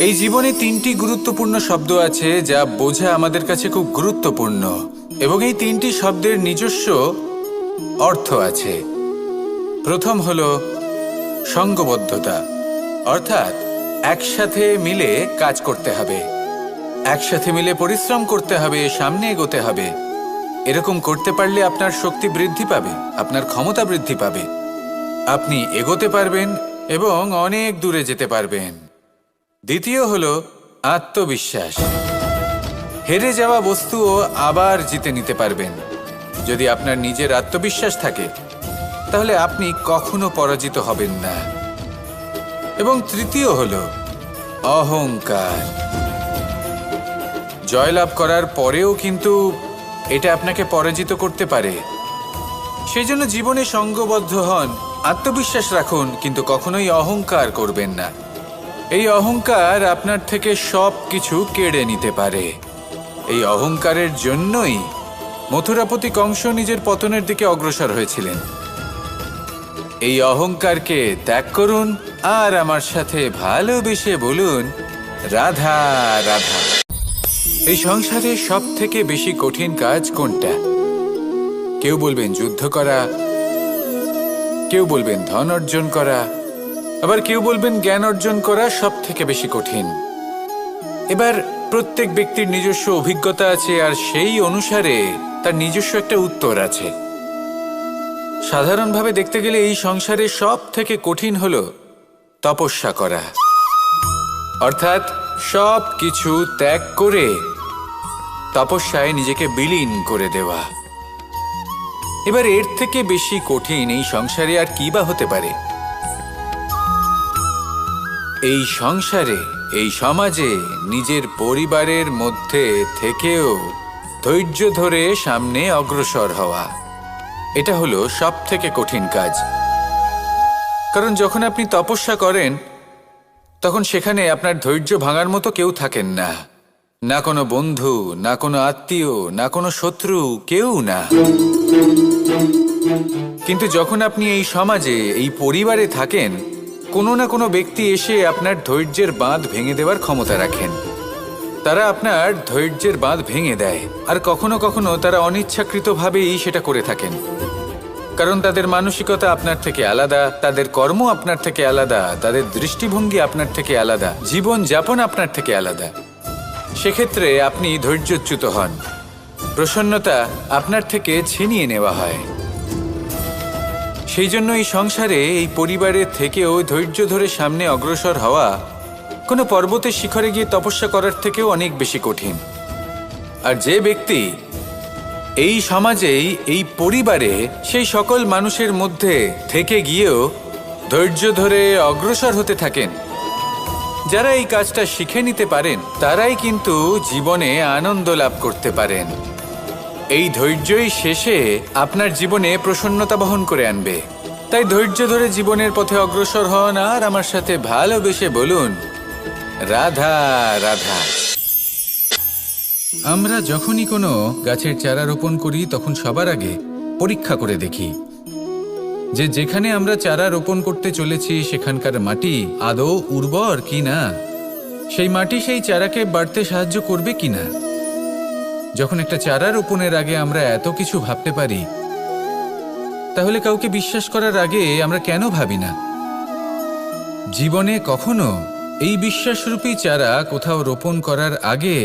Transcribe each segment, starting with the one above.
এই জীবনে তিনটি গুরুত্বপূর্ণ শব্দ আছে যা বোঝা আমাদের কাছে খুব গুরুত্বপূর্ণ, এবং এই তিনটি শব্দের নিজস্ব অর্থ আছে। প্রথম হলো সঙ্গবদ্ধতা, অর্থাৎ একসাথে মিলে কাজ করতে হবে, একসাথে মিলে পরিশ্রম করতে হবে, সামনে এগোতে হবে। এরকম করতে পারলে আপনার শক্তি বৃদ্ধি পাবে, আপনার ক্ষমতা বৃদ্ধি পাবে, আপনি এগোতে পারবেন এবং অনেক দূরে যেতে পারবেন। দ্বিতীয় হলো আত্মবিশ্বাস। হেরে যাওয়া বস্তুও আবার জিতে নিতে পারবেন। যদি আপনার নিজের আত্মবিশ্বাস থাকে তাহলে আপনি কখনো পরাজিত হবেন না। এবং তৃতীয় হলো অহংকার। জয়লাভ করার পরেও কিন্তু এটা আপনাকে পরাজিত করতে পারে। সেই জন্য জীবনে সঙ্গবদ্ধ হন, আত্মবিশ্বাস রাখুন, কিন্তু কখনোই অহংকার করবেন না। এই অহংকার আপনার থেকে সব কিছু কেড়ে নিতে পারে। এই অহংকারের জন্যই মথুরাপতি কংস নিজের পতনের দিকে অগ্রসর হয়েছিলেন। এই অহংকারকে ত্যাগ করুন আর আমার সাথে ভালোবেসে বলুন, রাধা রাধা। এই সংসারে সব থেকে বেশি কঠিন কাজ কোনটা? কেউ বলবেন যুদ্ধ করা, কেউ বলবেন ধন অর্জন করা, আবার কেউ বলবেন জ্ঞান অর্জন করা সব থেকে বেশি কঠিন। এবার প্রত্যেক ব্যক্তির নিজস্ব অভিজ্ঞতা আছে আর সেই অনুসারে তার নিজস্ব একটা উত্তর আছে। সাধারণভাবে দেখতে গেলে এই সংসারে সব থেকে কঠিন হলো তপস্যা করা, অর্থাৎ সব কিছু ত্যাগ করে তপস্যায় নিজেকে বিলীন করে দেওয়া। এবার এর থেকে বেশি কঠিন এই সংসারে আর কি বা হতে পারে? এই সংসারে, এই সমাজে, নিজের পরিবারের মধ্যে থেকেও ধৈর্য ধরে সামনে অগ্রসর হওয়া, এটা হলো সব থেকে কঠিন কাজ। কারণ যখন আপনি তপস্যা করেন তখন সেখানে আপনার ধৈর্য ভাঙার মতো কেউ থাকেন না, না কোনো বন্ধু, না কোনো আত্মীয়, না কোনো শত্রু, কেউ না। কিন্তু যখন আপনি এই সমাজে, এই পরিবারে থাকেন, কোনো না কোনো ব্যক্তি এসে আপনার ধৈর্যের বাঁধ ভেঙে দেওয়ার ক্ষমতা রাখেন। তারা আপনার ধৈর্যের বাঁধ ভেঙে দেয়, আর কখনো কখনো তারা অনিচ্ছাকৃতভাবেই সেটা করে থাকেন। কারণ তাদের মানসিকতা আপনার থেকে আলাদা, তাদের কর্ম আপনার থেকে আলাদা, তাদের দৃষ্টিভঙ্গি আপনার থেকে আলাদা, জীবন যাপন আপনার থেকে আলাদা। সেক্ষেত্রে আপনি ধৈর্যচ্যুত হন, প্রসন্নতা আপনার থেকে ছিনিয়ে নেওয়া হয়। সেই জন্য এই সংসারে, এই পরিবারের থেকেও ধৈর্য ধরে সামনে অগ্রসর হওয়া কোনো পর্বতের শিখরে গিয়ে তপস্যা করার থেকেও অনেক বেশি কঠিন। আর যে ব্যক্তি এই সমাজেই, এই পরিবারে, সেই সকল মানুষের মধ্যে থেকে গিয়েও ধৈর্য ধরে অগ্রসর হতে থাকেন, যারা এই কাজটা শিখে নিতে পারেন, তারাই কিন্তু জীবনে আনন্দ লাভ করতে পারেন। এই ধৈর্যই শেষে আপনার জীবনে প্রসন্নতা বহন করে আনবে। তাই ধৈর্য ধরে জীবনের পথে অগ্রসর হন আর আমার সাথে ভালোবেসে বলুন, রাধা রাধা। আমরা যখনই কোনো গাছের চারা রোপণ করি তখন সবার আগে পরীক্ষা করে দেখি যে যেখানে আমরা চারা রোপণ করতে চলেছি সেখানকার মাটি আদৌ উর্বর কি না, সেই মাটি সেই চারাকে বাড়তে সাহায্য করবে কিনা। যখন একটা চারা রোপণের আগে আমরা এত কিছু ভাবতে পারি, তাহলে কাউকে বিশ্বাস করার আগে আমরা কেন ভাবি না? জীবনে কখনো এই বিশ্বাসরূপী চারা কোথাও রোপণ করার আগে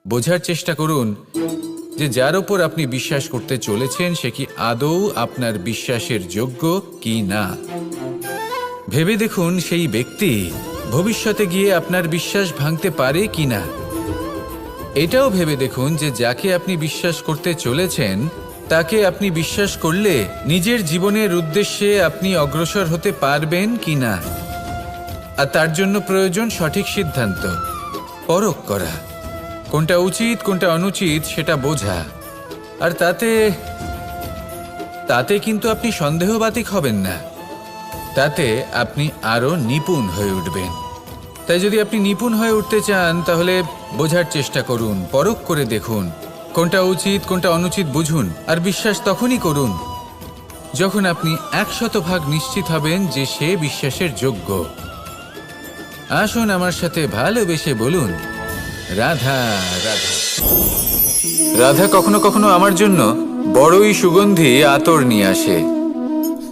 বোঝার চেষ্টা করুন যে যার ওপর আপনি বিশ্বাস করতে চলেছেন সে কি আদৌ আপনার বিশ্বাসের যোগ্য কি না। ভেবে দেখুন সেই ব্যক্তি ভবিষ্যতে গিয়ে আপনার বিশ্বাস ভাঙতে পারে কি না। এটাও ভেবে দেখুন যে যাকে আপনি বিশ্বাস করতে চলেছেন তাকে আপনি বিশ্বাস করলে নিজের জীবনের উদ্দেশ্যে আপনি অগ্রসর হতে পারবেন কি না। আর তার জন্য প্রয়োজন সঠিক সিদ্ধান্ত, পরখ করা, কোনটা উচিত কোনটা অনুচিত সেটা বোঝা। আর তাতে কিন্তু আপনি সন্দেহবাতিক হবেন না, তাতে আপনি আরো নিপুণ হয়ে উঠবেন। তাই যদি আপনি নিপুণ হয়ে উঠতে চান তাহলে বোঝার চেষ্টা করুন, পরখ করে দেখুন, কোনটা উচিত কোনটা অনুচিত বুঝুন। আর বিশ্বাস তখনই করুন যখন আপনি 100% নিশ্চিত হবেন যে সে বিশ্বাসের যোগ্য। আসুন আমার সাথে ভালোবেসে বলুন, রাধা রাধা। রাধা কখনো কখনো আমার জন্য বড়ই সুগন্ধি আতর নিয়ে আসে,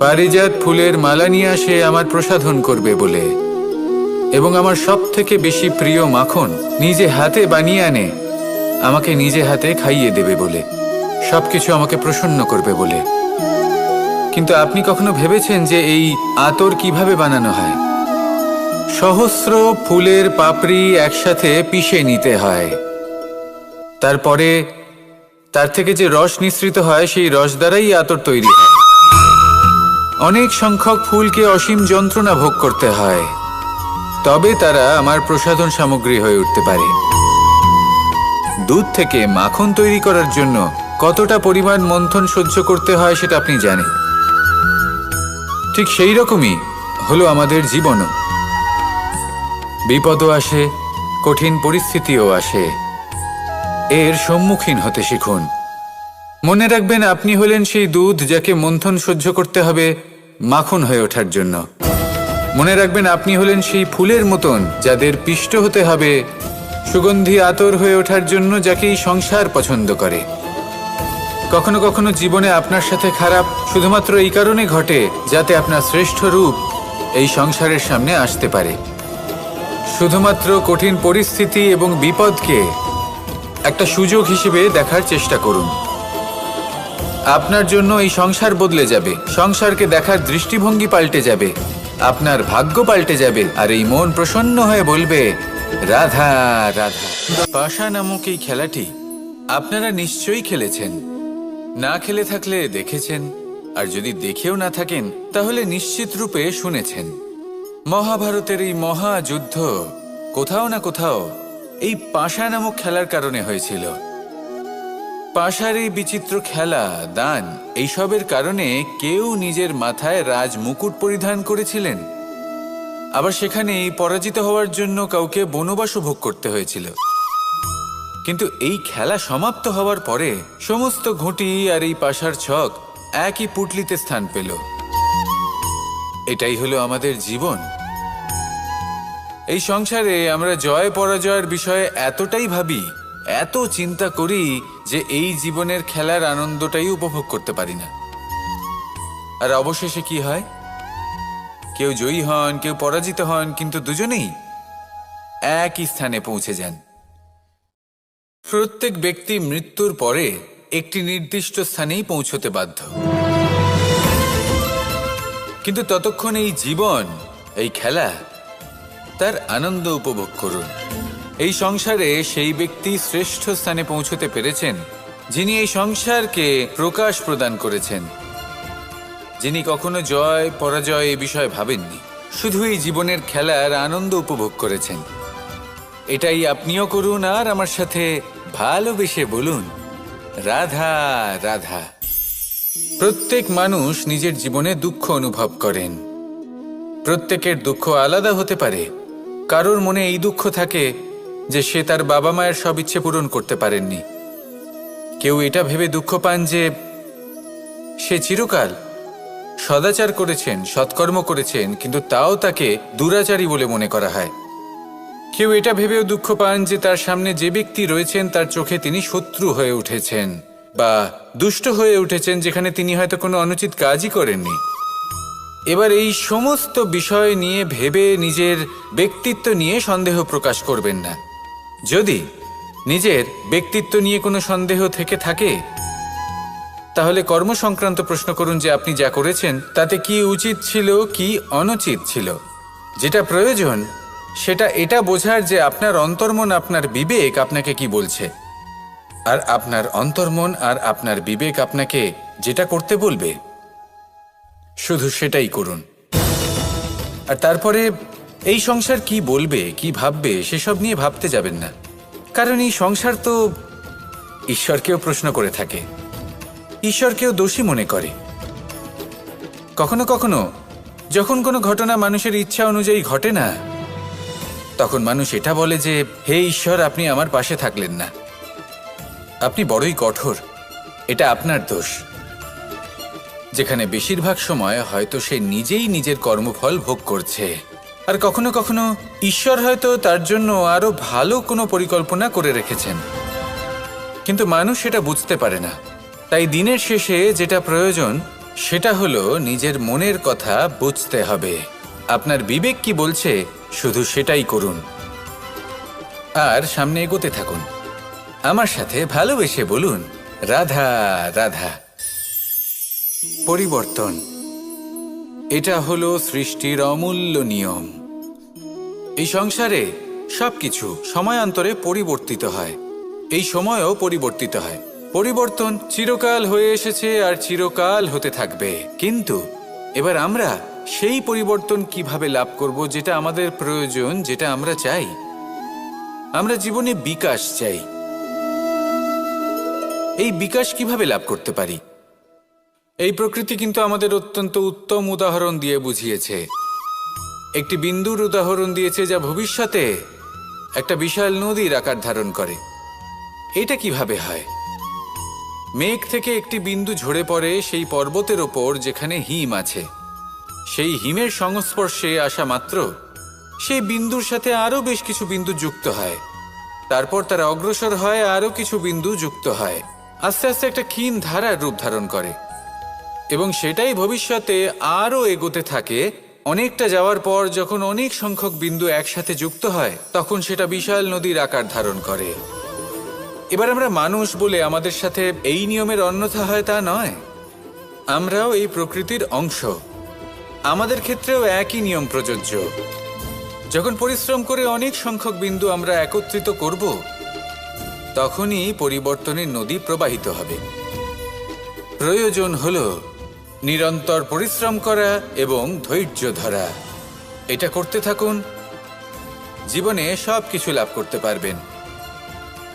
পারিজাত ফুলের মালা নিয়ে আসে আমার প্রসাধন করবে বলে, এবং আমার সব থেকে বেশি প্রিয় মাখন নিজে হাতে বানিয়ে আনে আমাকে নিজে হাতে খাইয়ে দেবে বলে, সবকিছু আমাকে প্রসন্ন করবে বলে। কিন্তু আপনি কখনো ভেবেছেন যে এই আতর কিভাবে বানানো হয়? সহস্র ফুলের পাপড়ি একসাথে পিষে নিতে হয়, তারপরে তার থেকে যে রস নিঃসৃত হয় সেই রস দ্বারাই আতর তৈরি হয়। অনেক সংখ্যক ফুলকে অসীম যন্ত্রণা ভোগ করতে হয়, তবে তারা আমার প্রসাধন সামগ্রী হয়ে উঠতে পারে। দুধ থেকে মাখন তৈরি করার জন্য কতটা পরিমাণ মন্থন সহ্য করতে হয় সেটা আপনি জানেন। ঠিক সেই রকমই হলো আমাদের জীবনও। বিপদও আসে, কঠিন পরিস্থিতিও আসে, এর সম্মুখীন হতে শিখুন। মনে রাখবেন, আপনি হলেন সেই দুধ যাকে মন্থন সহ্য করতে হবে মাখন হয়ে ওঠার জন্য। মনে রাখবেন, আপনি হলেন সেই ফুলের মতন যাদের পিষ্ট হতে হবে সুগন্ধি আতর হয়ে ওঠার জন্য, যাকে এই সংসার পছন্দ করে। কখনো কখনো জীবনে আপনার সাথে খারাপ শুধুমাত্র এই কারণে ঘটে যাতে আপনার শ্রেষ্ঠ রূপ এই সংসারের সামনে আসতে পারে। শুধুমাত্র কঠিন পরিস্থিতি এবং বিপদকে একটা সুযোগ হিসেবে দেখার চেষ্টা করুন। আপনার জন্য এই সংসার বদলে যাবে, সংসারকে দেখার দৃষ্টিভঙ্গি পাল্টে যাবে, আপনার ভাগ্য পাল্টে যাবে, আর এই মন প্রসন্ন হয়ে বলবে, রাধা রাধা। পাশা নামক এই খেলাটি আপনারা নিশ্চয়ই খেলেছেন, না খেলে থাকলে দেখেছেন, আর যদি দেখেও না থাকেন তাহলে নিশ্চিত রূপে শুনেছেন। মহাভারতের এই মহাযুদ্ধ কোথাও না কোথাও এই পাশা নামক খেলার কারণে হয়েছিল। পাশার এই বিচিত্র খেলা, দান, এইসবের কারণে কেউ নিজের মাথায় রাজ মুকুট পরিধান করেছিলেন, আবার সেখানে পরাজিত হওয়ার জন্য কাউকে বনবাসও ভোগ করতে হয়েছিল। কিন্তু এই খেলা সমাপ্ত হওয়ার পরে সমস্ত ঘুঁটি আর এই পাশার ছক একই পুটলিতে স্থান পেল। এটাই হলো আমাদের জীবন। এই সংসারে আমরা জয় পরাজয়ের বিষয়ে এতটাই ভাবি, এত চিন্তা করি যে এই জীবনের খেলার আনন্দটাই উপভোগ করতে পারি না। আর অবশেষে কি হয়? কেউ জয়ী হন, কেউ পরাজিত হন, কিন্তু দুজনেই একই স্থানে পৌঁছে যান। প্রত্যেক ব্যক্তি মৃত্যুর পরে একটি নির্দিষ্ট স্থানেই পৌঁছতে বাধ্য, কিন্তু ততক্ষণ এই জীবন, এই খেলা, তার আনন্দ উপভোগ করুন। এই সংসারে সেই ব্যক্তি শ্রেষ্ঠ স্থানে পৌঁছতে পেরেছেন যিনি এই সংসারকে প্রকাশ প্রদান করেছেন, যিনি কখনো জয় পরাজয় এ বিষয়ে ভাবেননি, শুধু এই জীবনের খেলার আনন্দ উপভোগ করেছেন। এটাই আপনিও করুন, আর আমার সাথে ভালোবেসে বলুন, রাধা রাধা। প্রত্যেক মানুষ নিজের জীবনে দুঃখ অনুভব করেন। প্রত্যেকের দুঃখ আলাদা হতে পারে। কারোর মনে এই দুঃখ থাকে যে সে তার বাবা মায়ের সব ইচ্ছে পূরণ করতে পারেননি। কেউ এটা ভেবে দুঃখ পান যে সে চিরকাল সদাচার করেছেন, সৎকর্ম করেছেন, কিন্তু তাও তাকে দুরাচারী বলে মনে করা হয়। কেউ এটা ভেবেও দুঃখ পান যে তার সামনে যে ব্যক্তি রয়েছেন তার চোখে তিনি শত্রু হয়ে উঠেছেন বা দুষ্ট হয়ে উঠেছেন, যেখানে তিনি হয়তো কোনো অনুচিত কাজই করেননি। এবার এই সমস্ত বিষয় নিয়ে ভেবে নিজের ব্যক্তিত্ব নিয়ে সন্দেহ প্রকাশ করবেন না। যদি নিজের ব্যক্তিত্ব নিয়ে কোনো সন্দেহ থেকে থাকে তাহলে কর্ম সংক্রান্ত প্রশ্ন করুন যে আপনি যা করেছেন তাতে কি উচিত ছিল, কি অনুচিত ছিল। যেটা প্রয়োজন সেটা এটা বোঝার যে আপনার অন্তর্মন, আপনার বিবেক আপনাকে কি বলছে, আর আপনার অন্তর্মন আর আপনার বিবেক আপনাকে যেটা করতে বলবে শুধু সেটাই করুন। আর তারপরে এই সংসার কি বলবে, কি ভাববে সেসব নিয়ে ভাবতে যাবেন না, কারণ এই সংসার তো ঈশ্বরকেও প্রশ্ন করে থাকে, ঈশ্বরকেও দোষী মনে করে। কখনো কখনো যখন কোনো ঘটনা মানুষের ইচ্ছা অনুযায়ী ঘটে না, তখন মানুষ এটা বলে যে হে ঈশ্বর, আপনি আমার পাশে থাকলেন না, আপনি বড়ই কঠোর, এটা আপনার দোষ। যেখানে বেশিরভাগ সময় হয়তো সে নিজেই নিজের কর্মফল ভোগ করছে। আর কখনো কখনো ঈশ্বর হয়তো তার জন্য আরো ভালো কোনো পরিকল্পনা করে রেখেছেন, কিন্তু মানুষ সেটা বুঝতে পারে না। তাই দিনের শেষে যেটা প্রয়োজন সেটা হলো নিজের মনের কথা বুঝতে হবে। আপনার বিবেক কি বলছে শুধু সেটাই করুন আর সামনে এগোতে থাকুন। আমার সাথে ভালোবেসে বলুন, রাধা রাধা। পরিবর্তন, এটা হলো সৃষ্টির অমূল্য নিয়ম। এই সংসারে সবকিছু সময়ান্তরে পরিবর্তিত হয়, এই সময়ও পরিবর্তিত হয়। পরিবর্তন চিরকাল হয়ে এসেছে আর চিরকাল হতে থাকবে, কিন্তু এবার আমরা সেই পরিবর্তন কিভাবে লাভ করব যেটা আমাদের প্রয়োজন, যেটা আমরা চাই। আমরা জীবনে বিকাশ চাই। এই বিকাশ কিভাবে লাভ করতে পারি? এই প্রকৃতি কিন্তু আমাদের অত্যন্ত উত্তম উদাহরণ দিয়ে বুঝিয়েছে। একটি বিন্দুর উদাহরণ দিয়েছে যা ভবিষ্যতে একটা বিশাল নদীর আকার ধারণ করে। এটা কিভাবে হয়? মেঘ থেকে একটি বিন্দু ঝরে পড়ে সেই পর্বতের ওপর যেখানে হিম আছে। সেই হিমের সংস্পর্শে আসা মাত্র সেই বিন্দুর সাথে আরো বেশ কিছু বিন্দু যুক্ত হয়। তারপর তারা অগ্রসর হয়, আরো কিছু বিন্দু যুক্ত হয়, আস্তে আস্তে একটা ক্ষীণ ধারার রূপ ধারণ করে এবং সেটাই ভবিষ্যতে আরো এগোতে থাকে। অনেকটা যাওয়ার পর যখন অনেক সংখ্যক বিন্দু একসাথে যুক্ত হয় তখন সেটা বিশাল নদীর আকার ধারণ করে। এবার আমরা মানুষ বলে আমাদের সাথে এই নিয়মের অন্যথা হয় তা নয়। আমরাও এই প্রকৃতির অংশ, আমাদের ক্ষেত্রেও একই নিয়ম প্রযোজ্য। যখন পরিশ্রম করে অনেক সংখ্যক বিন্দু আমরা একত্রিত করব তখনই পরিবর্তনের নদী প্রবাহিত হবে। প্রয়োজন হলো নিরন্তর পরিশ্রম করা এবং ধৈর্য ধরা। এটা করতে থাকুন, জীবনে সব কিছু লাভ করতে পারবেন,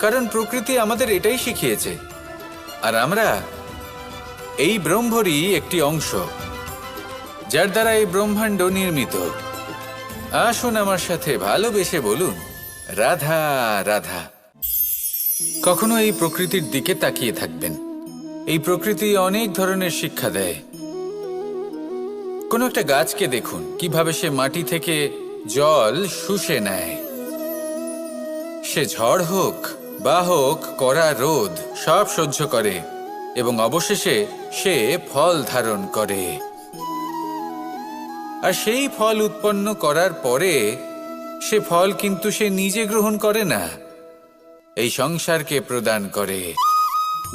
কারণ প্রকৃতি আমাদের এটাই শিখিয়েছে। আর আমরা এই ব্রহ্মরই একটি অংশ, যার দ্বারা এই ব্রহ্মাণ্ড নির্মিত। আসুন আমার সাথে ভালোবেসে বলুন, রাধা রাধা। কখনো এই প্রকৃতির দিকে তাকিয়ে থাকবেন। এই প্রকৃতি অনেক ধরনের শিক্ষা দেয়। কোনো একটা গাছকে দেখুন কিভাবে সে মাটি থেকে জল শুষে নেয়। সে ঝড় হোক বা হোক কড়া রোদ সব সহ্য করে এবং অবশেষে সে ফল ধারণ করে। আর সেই ফল উৎপন্ন করার পরে সে ফল কিন্তু সে নিজে গ্রহণ করে না, এই সংসারকে প্রদান করে,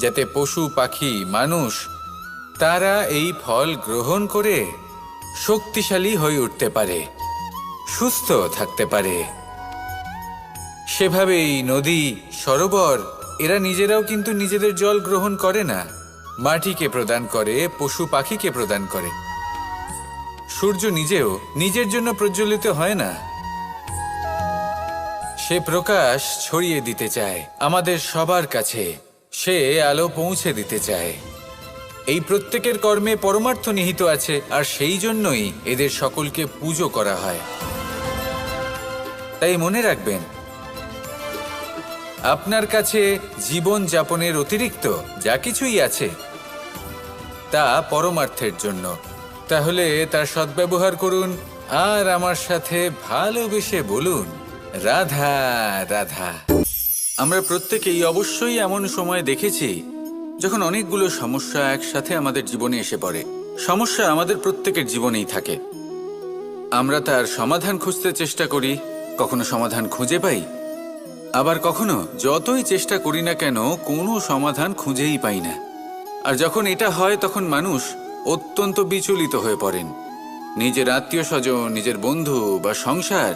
যাতে পশু পাখি মানুষ তারা এই ফল গ্রহণ করে শক্তিশালী হয়ে উঠতে পারে, সুস্থ থাকতে পারে। সেভাবেই নদী, সরোবর এরা নিজেরাও কিন্তু নিজেদের জল গ্রহণ করে না, মাটিকে প্রদান করে, পশু পাখিকে প্রদান করে। সূর্য নিজেও নিজের জন্য প্রজ্বলিত হয় না, সে প্রকাশ ছড়িয়ে দিতে চায় আমাদের সবার কাছে, সে আলো পৌঁছে দিতে চায়। এই প্রত্যেকের কর্মে পরমার্থ নিহিত আছে, আর সেই জন্যই এদের সকলকে পুজো করা হয়। তাই মনে রাখবেন, আপনার কাছে জীবন যাপনের অতিরিক্ত যা কিছুই আছে তা পরমার্থের জন্য। তাহলে তার সদ্ব্যবহার করুন আর আমার সাথে ভালোবেসে বলুন, রাধা রাধা। আমরা প্রত্যেকেই অবশ্যই এমন সময় দেখেছি যখন অনেকগুলো সমস্যা একসাথে আমাদের জীবনে এসে পড়ে। সমস্যা আমাদের প্রত্যেকের জীবনেই থাকে। আমরা তার সমাধান খুঁজতে চেষ্টা করি, কখনো সমাধান খুঁজে পাই, আবার কখনো যতই চেষ্টা করি না কেন কোনো সমাধান খুঁজেই পাই না। আর যখন এটা হয় তখন মানুষ অত্যন্ত বিচলিত হয়ে পড়েন। নিজের আত্মীয় স্বজন, নিজের বন্ধু বা সংসার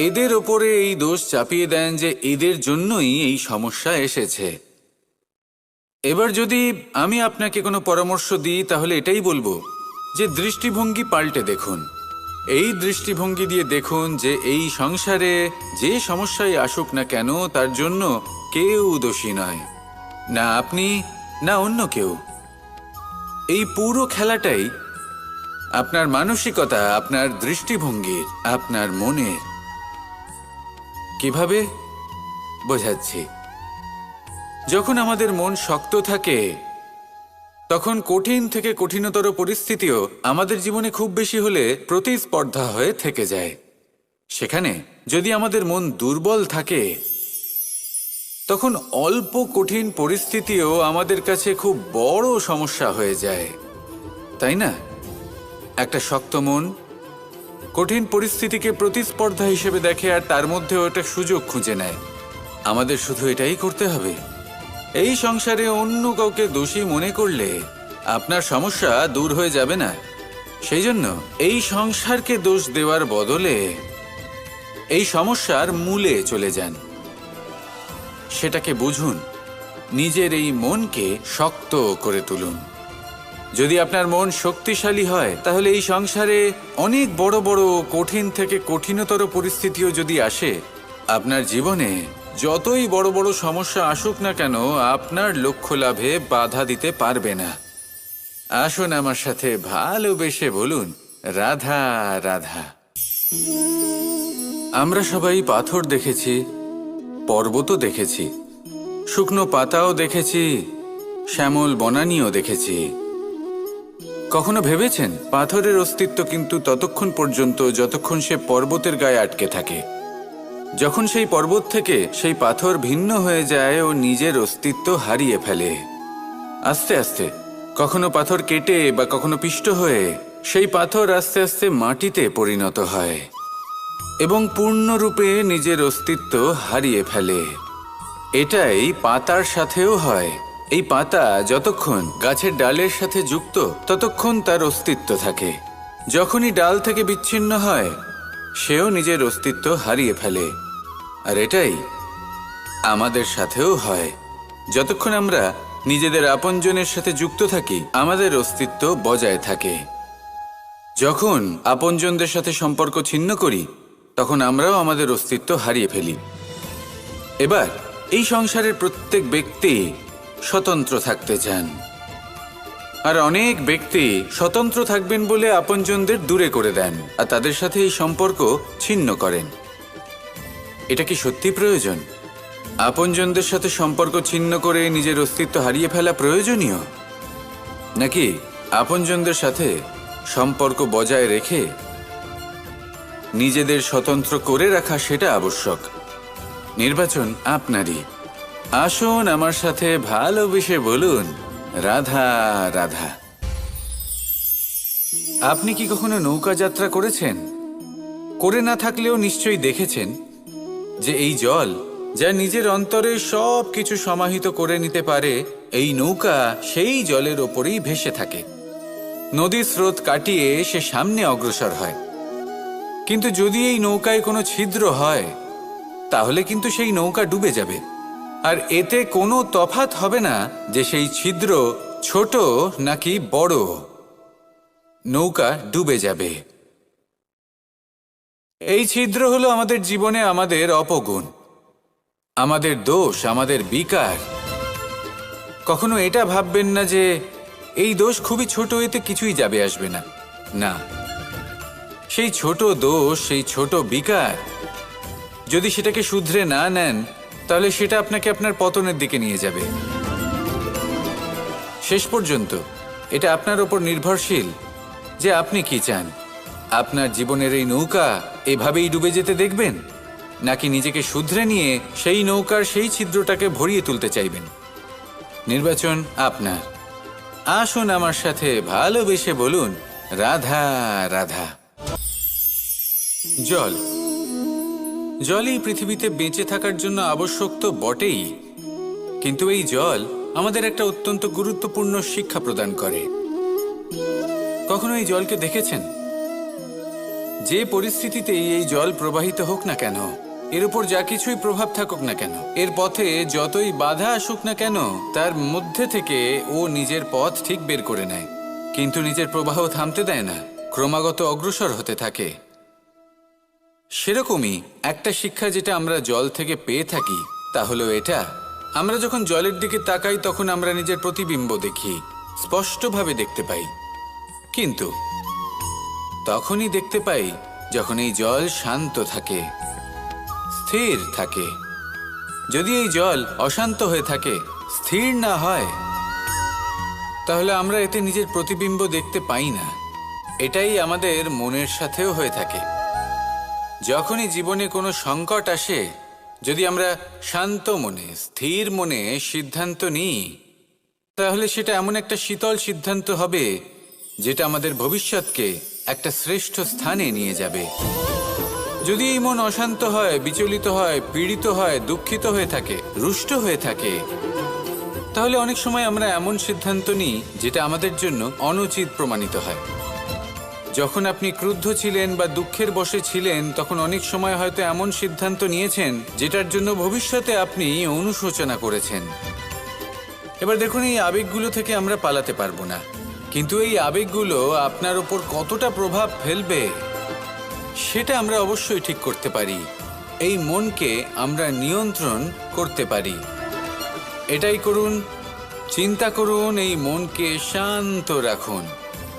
এদের ওপরে এই দোষ চাপিয়ে দেন যে এদের জন্যই এই সমস্যা এসেছে। এবার যদি আমি আপনাকে কোনো পরামর্শ দিই তাহলে এটাই বলবো যে দৃষ্টিভঙ্গি পাল্টে দেখুন। এই দৃষ্টিভঙ্গি দিয়ে দেখুন যে এই সংসারে যে সমস্যায় আসুক না কেন তার জন্য কেউ দোষী নয়, না আপনি না অন্য কেউ। এই পুরো খেলাটাই আপনার মানসিকতা, আপনার দৃষ্টিভঙ্গির, আপনার মনের। কিভাবে বোঝাচ্ছি? যখন আমাদের মন শক্ত থাকে তখন কঠিন থেকে কঠিনতর পরিস্থিতিও আমাদের জীবনে খুব বেশি হলে প্রতিস্পর্ধা হয়ে থেকে যায়। সেখানে যদি আমাদের মন দুর্বল থাকে, তখন অল্প কঠিন পরিস্থিতিও আমাদের কাছে খুব বড় সমস্যা হয়ে যায়, তাই না? একটা শক্ত মন কঠিন পরিস্থিতিকে প্রতিস্পর্ধা হিসেবে দেখে আর তার মধ্যে ওটা সুযোগ খুঁজে নেয়। আমাদের শুধু এটাই করতে হবে। এই সংসারে অন্য কাউকে দোষী মনে করলে আপনার সমস্যা দূর হয়ে যাবে না। সেই জন্য এই সংসারকে দোষ দেওয়ার বদলে এই সমস্যার মূলে চলে যান, সেটাকে বুঝুন, নিজের এই মনকে শক্ত করে তুলুন। যদি আপনার মন শক্তিশালী হয়, তাহলে এই সংসারে অনেক বড় বড় কঠিন থেকে কঠিনতর পরিস্থিতিও যদি আসে, আপনার জীবনে যতই বড় বড় সমস্যা আসুক না কেন, আপনার লক্ষ্য লাভে বাধা দিতে পারবে না। আসুন আমার সাথে ভালোবেসে বলুন, রাধা রাধা। আমরা সবাই পাথর দেখেছি, পর্বতও দেখেছি, শুকনো পাতাও দেখেছি, শ্যামল বনানীও দেখেছি। কখনো ভেবেছেন পাথরের অস্তিত্ব কিন্তু ততক্ষণ পর্যন্ত যতক্ষণ সে পর্বতের গায়ে আটকে থাকে। যখন সেই পর্বত থেকে সেই পাথর ভিন্ন হয়ে যায় ও নিজের অস্তিত্ব হারিয়ে ফেলে। আস্তে আস্তে কখনো পাথর কেটে বা কখনো পিষ্ট হয়ে সেই পাথর আস্তে আস্তে মাটিতে পরিণত হয় এবং পূর্ণরূপে নিজের অস্তিত্ব হারিয়ে ফেলে। এটাই পাতার সাথেও হয়। এই পাতা যতক্ষণ গাছের ডালের সাথে যুক্ত ততক্ষণ তার অস্তিত্ব থাকে। যখনই ডাল থেকে বিচ্ছিন্ন হয়, সেও নিজের অস্তিত্ব হারিয়ে ফেলে। আর এটাই আমাদের সাথেও হয়। যতক্ষণ আমরা নিজেদের আপনজনের সাথে যুক্ত থাকি, আমাদের অস্তিত্ব বজায় থাকে। যখন আপনজনদের সাথে সম্পর্ক ছিন্ন করি, তখন আমরাও আমাদের অস্তিত্ব হারিয়ে ফেলি। এবার এই সংসারের প্রত্যেক ব্যক্তি স্বতন্ত্র থাকতে চান, আর অনেক ব্যক্তি স্বতন্ত্র থাকবেন বলে আপনজনদের দূরে করে দেন আর তাদের সাথে এই সম্পর্ক ছিন্ন করেন। এটা কি সত্যি প্রয়োজন? আপনজনদের সাথে সম্পর্ক ছিন্ন করে নিজের অস্তিত্ব হারিয়ে ফেলা প্রয়োজনীয়, নাকি আপনজনদের সাথে সম্পর্ক বজায় রেখে নিজেদের স্বতন্ত্র করে রাখা সেটা আবশ্যক? নির্বাচন আপনারই। আসুন আমার সাথে ভালোবেসে বলুন, রাধা রাধা। আপনি কি কখনো নৌকা যাত্রা করেছেন? করে না থাকলেও নিশ্চয়ই দেখেছেন যে এই জল যা নিজের অন্তরে সব কিছু সমাহিত করে নিতে পারে, এই নৌকা সেই জলের ওপরেই ভেসে থাকে। নদীর স্রোত কাটিয়ে সে সামনে অগ্রসর হয়। কিন্তু যদি এই নৌকায় কোনো ছিদ্র হয়, তাহলে কিন্তু সেই নৌকা ডুবে যাবে। আর এতে কোনো তফাৎ হবে না যে সেই ছিদ্র ছোট নাকি বড়, নৌকা ডুবে যাবে। এই ছিদ্র হলো আমাদের জীবনে আমাদের অপগুণ, আমাদের দোষ, আমাদের বিকার। কখনো এটা ভাববেন না যে এই দোষ খুবই ছোট, এতে কিছুই যাবে আসবে না। না, সেই ছোট দোষ, সেই ছোট বিকার যদি সেটাকে শুধরে না নেন, তাহলে সেটা আপনাকে আপনার পতনের দিকে নিয়ে যাবে। শেষ পর্যন্ত এটা আপনার ওপর নির্ভরশীল যে আপনি কি চান। আপনার জীবনের এই নৌকা এভাবেই ডুবে যেতে দেখবেন, নাকি নিজেকে শুধরে নিয়ে সেই নৌকার সেই ছিদ্রটাকে ভরিয়ে তুলতে চাইবেন? নির্বাচন আপনার। আসুন আমার সাথে ভালোবেসে বলুন, রাধা রাধা। জল, জলই পৃথিবীতে বেঁচে থাকার জন্য আবশ্যক তো বটেই, কিন্তু এই জল আমাদের একটা অত্যন্ত গুরুত্বপূর্ণ শিক্ষা প্রদান করে। কখনো এই জলকে দেখেছেন? যে পরিস্থিতিতেই এই জল প্রবাহিত হোক না কেন, এর উপর যা কিছুই প্রভাব থাকুক না কেন, এর পথে যতই বাধা আসুক না কেন, তার মধ্যে থেকে ও নিজের পথ ঠিক বের করে নেয়, কিন্তু নিজের প্রবাহ থামতে দেয় না, ক্রমাগত অগ্রসর হতে থাকে। সেরকমই একটা শিক্ষা যেটা আমরা জল থেকে পেয়ে থাকি, তা হলো এটা: আমরা যখন জলের দিকে তাকাই তখন আমরা নিজের প্রতিবিম্ব দেখি, স্পষ্টভাবে দেখতে পাই। কিন্তু তখনই দেখতে পাই যখন এই জল শান্ত থাকে, স্থির থাকে। যদি এই জল অশান্ত হয়ে থাকে, স্থির না হয়, তাহলে আমরা এতে নিজের প্রতিবিম্ব দেখতে পাই না। এটাই আমাদের মনের সাথেও হয়ে থাকে। যখনই জীবনে কোনো সংকট আসে, যদি আমরা শান্ত মনে, স্থির মনে সিদ্ধান্ত নিই, তাহলে সেটা এমন একটা শীতল সিদ্ধান্ত হবে যেটা আমাদের ভবিষ্যৎকে একটা শ্রেষ্ঠ স্থানে নিয়ে যাবে। যদি এই মন অশান্ত হয়, বিচলিত হয়, পীড়িত হয়, দুঃখিত হয়ে থাকে, রুষ্ট হয়ে থাকে, তাহলে অনেক সময় আমরা এমন সিদ্ধান্ত নিই যেটা আমাদের জন্য অনুচিত প্রমাণিত হয়। যখন আপনি ক্রুদ্ধ ছিলেন বা দুঃখের বশে ছিলেন, তখন অনেক সময় হয়তো এমন সিদ্ধান্ত নিয়েছেন যেটার জন্য ভবিষ্যতে আপনি অনুশোচনা করেছেন। এবার দেখুন, এই আবেগগুলো থেকে আমরা পালাতে পারবো না, কিন্তু এই আবেগগুলো আপনার উপর কতটা প্রভাব ফেলবে সেটা আমরা অবশ্যই ঠিক করতে পারি। এই মনকে আমরা নিয়ন্ত্রণ করতে পারি। এটাই করুন, চিন্তা করুন, এই মনকে শান্ত রাখুন,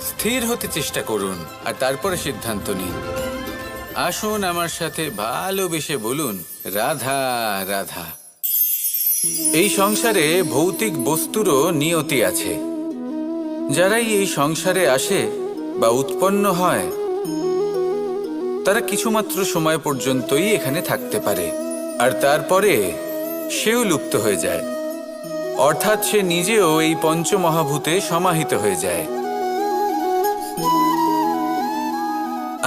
স্থির হতে চেষ্টা করুন, আর তারপরে সিদ্ধান্ত নিন। আসুন আমার সাথে ভালোবেসে বলুন, রাধা রাধা। এই সংসারে ভৌতিক বস্তুরও নিয়তি আছে। যারাই এই সংসারে আসে বা উৎপন্ন হয়, তারা কিছুমাত্র সময় পর্যন্তই এখানে থাকতে পারে, আর তারপরে সেও লুপ্ত হয়ে যায়, অর্থাৎ সে নিজেও এই পঞ্চমহাভূতে সমাহিত হয়ে যায়।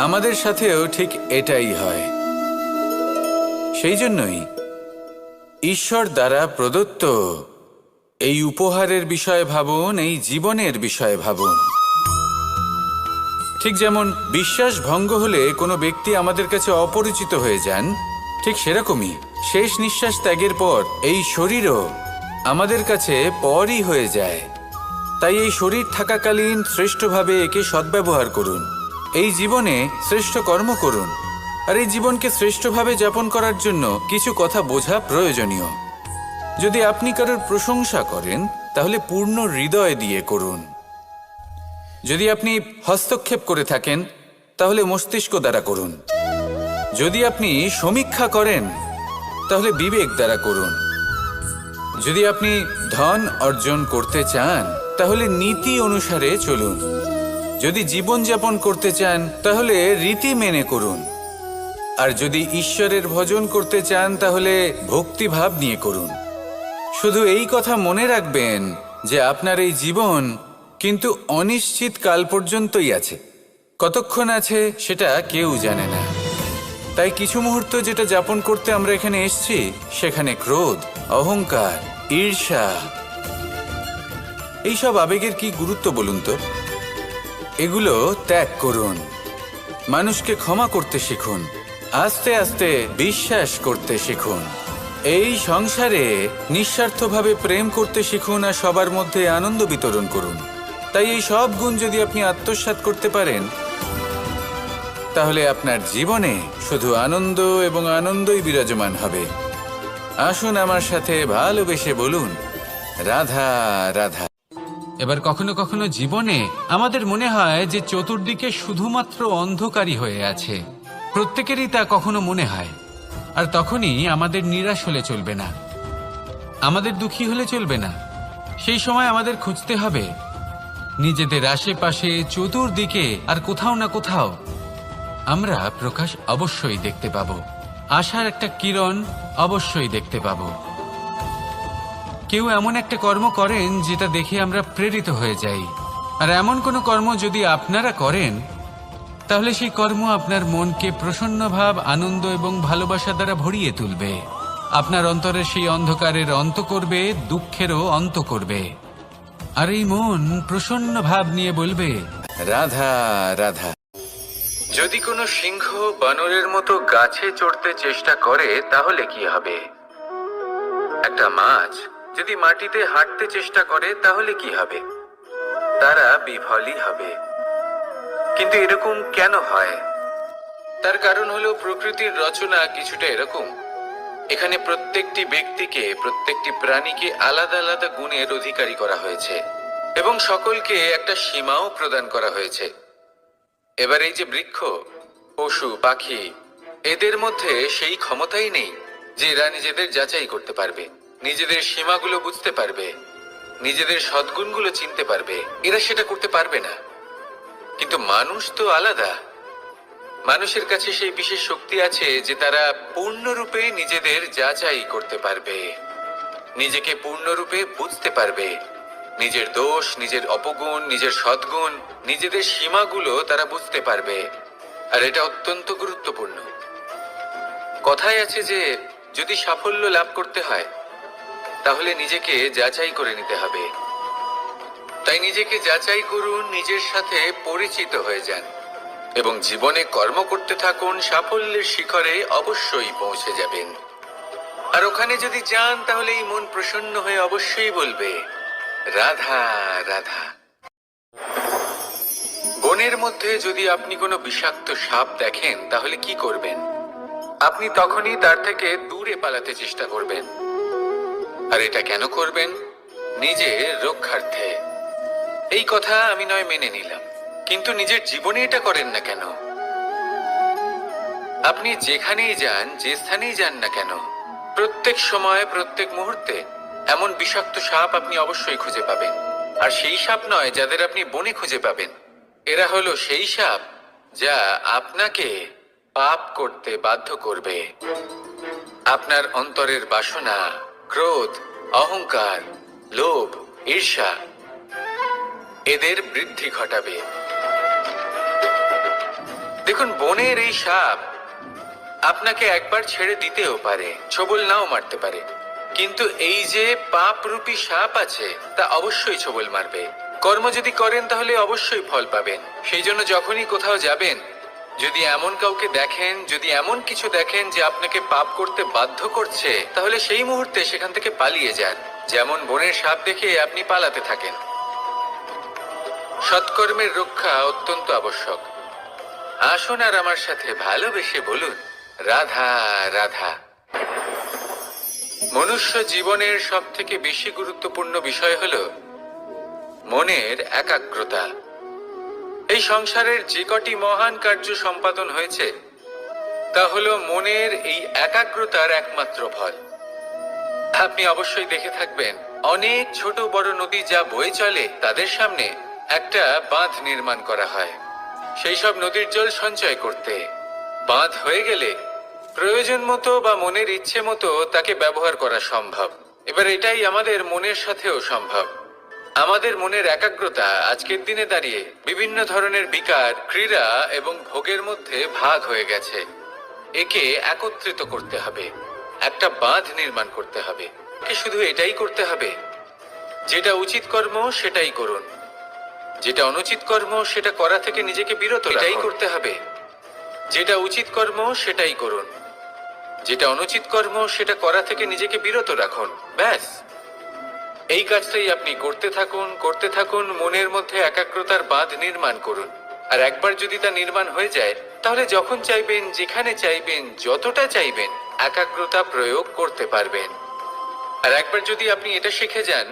আমাদের সাথেও ঠিক এটাই হয়। সেই জন্যই ঈশ্বর দ্বারা প্রদত্ত এই উপহারের বিষয়ে ভাবুন, এই জীবনের বিষয়ে ভাবুন। ঠিক যেমন বিশ্বাস ভঙ্গ হলে কোনো ব্যক্তি আমাদের কাছে অপরিচিত হয়ে যান, ঠিক সেরকমই শেষ নিঃশ্বাস ত্যাগের পর এই শরীরও আমাদের কাছে পরই হয়ে যায়। তাই এই শরীর থাকাকালীন শ্রেষ্ঠভাবে একে সদ্ব্যবহার করুন, এই জীবনে শ্রেষ্ঠ কর্ম করুন। আর এই জীবনকে শ্রেষ্ঠভাবে যাপন করার জন্য কিছু কথা বোঝা প্রয়োজনীয়। যদি আপনি কারোর প্রশংসা করেন, তাহলে পূর্ণ হৃদয় দিয়ে করুন। যদি আপনি হস্তক্ষেপ করে থাকেন, তাহলে মস্তিষ্ক দ্বারা করুন। যদি আপনি সমীক্ষা করেন, তাহলে বিবেক দ্বারা করুন। যদি আপনি ধন অর্জন করতে চান, তাহলে নীতি অনুসারে চলুন। যদি জীবনযাপন করতে চান, তাহলে রীতি মেনে করুন। আর যদি ঈশ্বরের ভজন করতে চান, তাহলে ভক্তিভাব নিয়ে করুন। শুধু এই কথা মনে রাখবেন যে আপনার এই জীবন কিন্তু অনিশ্চিত কাল পর্যন্তই আছে। কতক্ষণ আছে সেটা কেউ জানে না। তাই কিছু মুহূর্ত যেটা যাপন করতে আমরা এখানে এসেছি, সেখানে ক্রোধ, অহংকার, ঈর্ষা, এইসব আবেগের কি গুরুত্ব বলুন তো? এগুলো ত্যাগ করুন। মানুষকে ক্ষমা করতে শিখুন, আস্তে আস্তে বিশ্বাস করতে শিখুন। এই সংসারে নিঃস্বার্থভাবে প্রেম করতে শিখুন, আর সবার মধ্যে আনন্দ বিতরণ করুন। তাই এই সব গুণ যদি আপনি আত্মসাৎ করতে পারেন, তাহলে আপনার জীবনে শুধু আনন্দ এবং আনন্দই বিরাজমান হবে। আসুন আমার সাথে ভালোবেসে বলুন, রাধা রাধা। এবার কখনো কখনো জীবনে আমাদের মনে হয় যে চতুর্দিকে শুধুমাত্র অন্ধকারই হয়ে আছে। প্রত্যেকেরই তা কখনো মনে হয়। আর তখনই আমাদের নিরাশ হলে চলবে না, আমাদের দুঃখী হলে চলবে না। সেই সময় আমাদের খুঁজতে হবে নিজেদের আশেপাশে, চতুর্দিকে, আর কোথাও না কোথাও আমরা প্রকাশ অবশ্যই দেখতে পাব, আশার একটা কিরণ অবশ্যই দেখতে পাব। কেউ এমন একটা কর্ম করেন যেটা দেখে আমরা প্রেরিত হয়ে যাই, আর এমন কোনো কর্ম যদি আপনারা করেন, তাহলে সেই কর্ম আপনার মনকে প্রসন্ন ভাব, আনন্দ এবং ভালোবাসা দ্বারা ভরিয়ে তুলবে। আপনার অন্তরের সেই অন্ধকারের অন্ত করবে, দুঃখেরও অন্ত করবে। আর এই মন প্রসন্ন ভাব নিয়ে বলবে, রাধা রাধা। যদি কোনো সিংহ বানরের মতো গাছে চড়তে চেষ্টা করে, তাহলে কি হবে? একটা মাছ যদি মাটিতে হাঁটতে চেষ্টা করে, তাহলে কি হবে? তারা বিফলই হবে। কিন্তু এরকম কেন হয়? তার কারণ হলো প্রকৃতির রচনা কিছুটা এরকম। এখানে প্রত্যেকটি ব্যক্তিকে, প্রত্যেকটি প্রাণীকে আলাদা আলাদা গুণের অধিকারী করা হয়েছে, এবং সকলকে একটা সীমাও প্রদান করা হয়েছে। এবার এই যে বৃক্ষ, পশু, পাখি, এদের মধ্যে সেই ক্ষমতাই নেই যে এরা নিজেদের যাচাই করতে পারবে, নিজেদের সীমাগুলো বুঝতে পারবে। নিজেদের সদ্গুণগুলো চিনতে পারবে, এরা সেটা করতে পারবে না। কিন্তু মানুষ তো আলাদা। মানুষের কাছে সেই বিশেষ শক্তি আছে যে তারা পূর্ণরূপে নিজেদের যাচাই করতে পারবে, নিজেকে পূর্ণরূপে বুঝতে পারবে, নিজের দোষ, নিজের অপগুণ, নিজের সদ্গুণ, নিজেদের সীমাগুলো তারা বুঝতে পারবে। আর এটা অত্যন্ত গুরুত্বপূর্ণ। কথায় আছে যে যদি সাফল্য লাভ করতে হয় তাহলে নিজেকে যাচাই করে নিতে হবে। তাই নিজেকে যাচাই করুন, নিজের সাথে পরিচিত হয়ে যান এবং জীবনে কর্ম করতে থাকুন। সাফল্যের শিখরে অবশ্যই পৌঁছে যাবেন। আর ওখানে যদি যান তাহলে এই মন প্রসন্ন হয়ে অবশ্যই বলবে, রাধা রাধা। বনের মধ্যে যদি আপনি কোনো বিষাক্ত সাপ দেখেন তাহলে কি করবেন? আপনি তখনই তার থেকে দূরে পালাতে চেষ্টা করবেন। আর এটা কেন করবেন? নিজের রক্ষার্থে। এই কথা আমি নয় মেনে নিলাম, কিন্তু নিজের জীবনে এটা করেন না কেন? আপনি যেখানেই যান, যে স্থানেই যান না কেন, প্রত্যেক সময়, প্রত্যেক মুহূর্তে এমন বিষাক্ত সাপ আপনি অবশ্যই খুঁজে পাবেন। আর সেই সাপ নয় যাদের আপনি বনে খুঁজে পাবেন, এরা হলো সেই সাপ যা আপনাকে পাপ করতে বাধ্য করবে। আপনার অন্তরের বাসনা, ক্রোধ, অহংকার, লোভ, ঈর্ষা এদের বৃদ্ধি ঘটাবে। দেখুন, বনের এই সাপ আপনাকে একবার ছেড়ে দিতেও পারে, ছোবল নাও মারতে পারে, কিন্তু এই যে পাপরূপী সাপ আছে তা অবশ্যই ছোবল মারবে। কর্ম যদি করেন তাহলে অবশ্যই ফল পাবেন। সেই জন্য যখনই কোথাও যাবেন, যদি এমন কাউকে দেখেন, যদি এমন কিছু দেখেন যে আপনাকে পাপ করতে বাধ্য করছে, তাহলে সেই মুহূর্তে সেখান থেকে পালিয়ে যান। যেমন বনের সাপ দেখে আপনি পালাতে থাকেন। সৎকর্মের রক্ষা অত্যন্ত আবশ্যক। আসুন আর আমার সাথে ভালোবেসে বলুন, রাধা রাধা। মনুষ্য জীবনের সব থেকে বেশি গুরুত্বপূর্ণ বিষয় হলো মনের একাগ্রতা। এই সংসারের যে কটি মহান কার্য সম্পাদন হয়েছে তা হলো মনের এই একাগ্রতার একমাত্র ফল। আপনি অবশ্যই দেখে থাকবেন, অনেক ছোট বড় নদী যা বয়ে চলে তাদের সামনে একটা বাঁধ নির্মাণ করা হয় সেই সব নদীর জল সঞ্চয় করতে। বাঁধ হয়ে গেলে প্রয়োজন মতো বা মনের ইচ্ছে মতো তাকে ব্যবহার করা সম্ভব। এবার এটাই আমাদের মনের সাথেও সম্ভব। আমাদের মনের একাগ্রতা আজকের দিনে দাঁড়িয়ে বিভিন্ন ধরনের বিকার, ক্রীড়া এবং ভোগের মধ্যে ভাগ হয়ে গেছে। একে একত্রিত করতে হবে, একটা বাঁধ নির্মাণ করতে হবে। শুধু এটাই করতে হবে, যেটা উচিত কর্ম সেটাই করুন, যেটা অনুচিত কর্ম সেটা করা থেকে নিজেকে বিরত রাখুন। এটাই করতে হবে, যেটা উচিত কর্ম সেটাই করুন, যেটা অনুচিত কর্ম সেটা করা থেকে নিজেকে বিরত রাখুন। ব্যাস, এই কাজটাই আপনি করতে থাকুন, করতে থাকুন। মনের মধ্যে একাগ্রতার বাঁধ নির্মাণ করুন। আর একবার যদি তা নির্মাণ হয়ে যায় তাহলে যখন চাইবেন, যেখানে চাইবেন, যতটা চাইবেন একাগ্রতা প্রয়োগ করতে পারবেন। আর একবার যদি আপনি এটা শিখে যান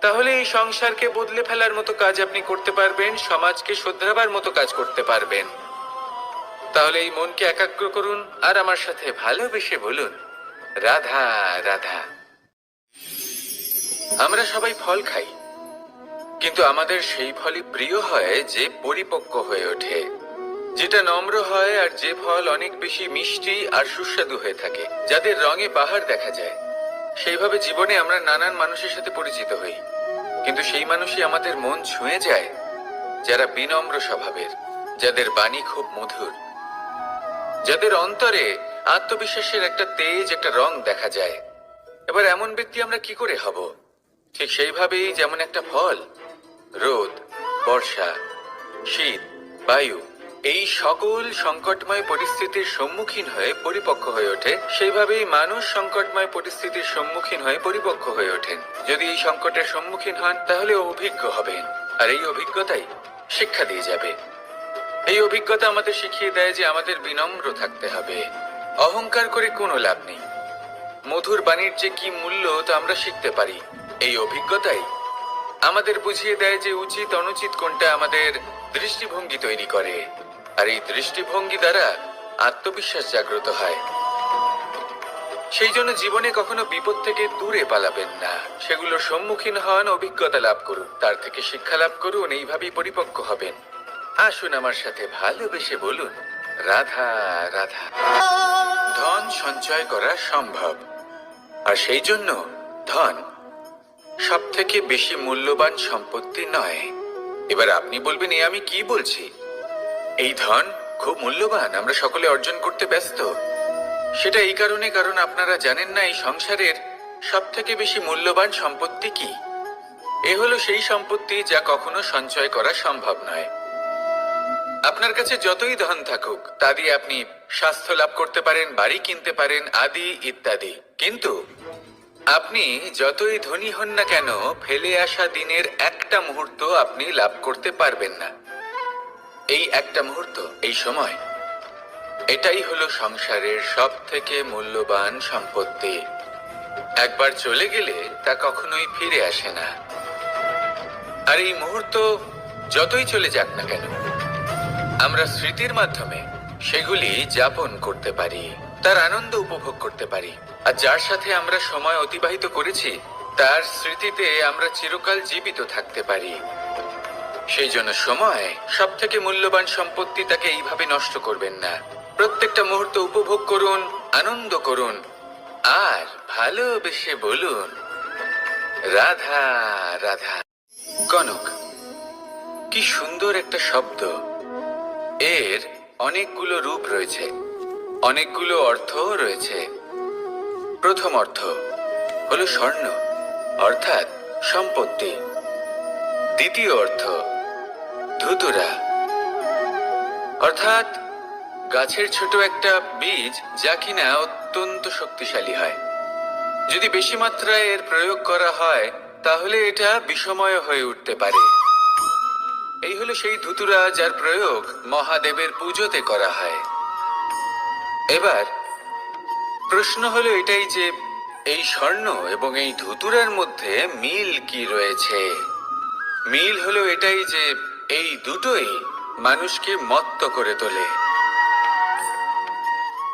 তাহলে এই সংসারকে বদলে ফেলার মতো কাজ আপনি করতে পারবেন, সমাজকে শোধরাবার মতো কাজ করতে পারবেন। তাহলে এই মনকে একাগ্র করুন আর আমার সাথে ভালোবেসে বলুন, রাধা রাধা। আমরা সবাই ফল খাই, কিন্তু আমাদের সেই ফলই প্রিয় হয় যে পরিপক্ক হয়ে ওঠে, যেটা নম্র হয়, আর যে ফল অনেক বেশি মিষ্টি আর সুস্বাদু হয়ে থাকে, যাদের রঙে বাহার দেখা যায়। সেইভাবে জীবনে আমরা নানান মানুষের সাথে পরিচিত হই, কিন্তু সেই মানুষই আমাদের মন ছুঁয়ে যায় যারা বিনম্র স্বভাবের, যাদের বাণী খুব মধুর, যাদের অন্তরে আত্মবিশ্বাসের একটা তেজ, একটা রং দেখা যায়। এবার এমন ব্যক্তি আমরা কি করে হব? ঠিক সেইভাবেই যেমন একটা ফল রোদ, বর্ষা, শীত, বায়ু এই সকল সংকটময় পরিস্থিতির সম্মুখীন হয়ে পরিপক্ক হয়ে ওঠে, সেইভাবেই মানুষ সংকটময় পরিস্থিতির সম্মুখীন হয়ে পরিপক্ক হয়ে ওঠেন। যদি এই সংকটের সম্মুখীন হন তাহলে অভিজ্ঞ হবেন, আর এই অভিজ্ঞতাই শিক্ষা দিয়ে যাবে। এই অভিজ্ঞতা আমাদের শিখিয়ে দেয় যে আমাদের বিনম্র থাকতে হবে। অহংকার করে কোনো লাভ নেই। মধুর বাণীর যে কি মূল্য তা আমরা শিখতে পারি। এই অভিজ্ঞতাই আমাদের বুঝিয়ে দেয় যে উচিত অনুচিত কোনটা, আমাদের দৃষ্টিভঙ্গি তৈরি করে, আর এই দৃষ্টিভঙ্গি দ্বারা আত্মবিশ্বাস জাগ্রত হয়। সেই জন্য জীবনে কখনো বিপদ থেকে দূরে পালাবেন না, সেগুলোর সম্মুখীন হন, অভিজ্ঞতা লাভ করুন, তার থেকে শিক্ষা লাভ করুন, এইভাবেই পরিপক্ক হবেন। আসুন আমার সাথে ভালোবেসে বলুন, রাধা রাধা। ধন সঞ্চয় করা সম্ভব, আর সেই জন্য ধন সব থেকে বেশি মূল্যবান সম্পত্তি নয়। এবার আপনি বলবেন, এ আমি কি বলছি? এই ধন খুব মূল্যবান, আমরা সকলে অর্জন করতে ব্যস্ত। সেটা এই কারণে, কারণ আপনারা জানেন না এই সংসারের সব থেকে বেশি মূল্যবান সম্পত্তি কি। এ হলো সেই সম্পত্তি যা কখনো সঞ্চয় করা সম্ভব নয়। আপনার কাছে যতই ধন থাকুক তা দিয়ে আপনি স্বাস্থ্য লাভ করতে পারেন, বাড়ি কিনতে পারেন, আদি ইত্যাদি, কিন্তু আপনি যতই ধনী হন না কেন, ফেলে আসা দিনের একটা মুহূর্ত আপনি লাভ করতে পারবেন না। এই একটা মুহূর্ত, এই সময়, এটাই হলো সংসারের সব থেকে মূল্যবান সম্পত্তি। একবার চলে গেলে তা কখনোই ফিরে আসে না। আর এই মুহূর্ত যতই চলে যাক না কেন, আমরা স্মৃতির মাধ্যমে সেগুলি যাপন করতে পারি, তার আনন্দ উপভোগ করতে পারি। আর যার সাথে আমরা সময় অতিবাহিত করেছি তার স্মৃতিতে আমরা চিরকাল জীবিত থাকতে পারি। সেই জন্য সময় সব থেকে মূল্যবান সম্পত্তি, তাকে এইভাবে নষ্ট করবেন না। প্রত্যেকটা মুহূর্ত উপভোগ করুন, আনন্দ করুন, আর ভালোবেসে বলুন, রাধা রাধা। কনক, কি সুন্দর একটা শব্দ। এর অনেকগুলো রূপ রয়েছে, অনেকগুলো অর্থও রয়েছে। প্রথম অর্থ হলো স্বর্ণ, অর্থাৎ সম্পত্তি। দ্বিতীয় অর্থ ধুতুরা, অর্থাৎ গাছের ছোট একটা বীজ, যা কিনা অত্যন্ত শক্তিশালী হয়। যদি বেশি মাত্রায় এর প্রয়োগ করা হয় তাহলে এটা বিষময় হয়ে উঠতে পারে। এই হলো সেই ধুতুরা যার প্রয়োগ মহাদেবের পুজোতে করা হয়। এবার প্রশ্ন হলো এটাই যে এই স্বর্ণ এবং এই ধুতুরার মধ্যে মিল কি রয়েছে। মিল হলো এটাই যে এই দুটোই মানুষকে মত্ত করে তোলে।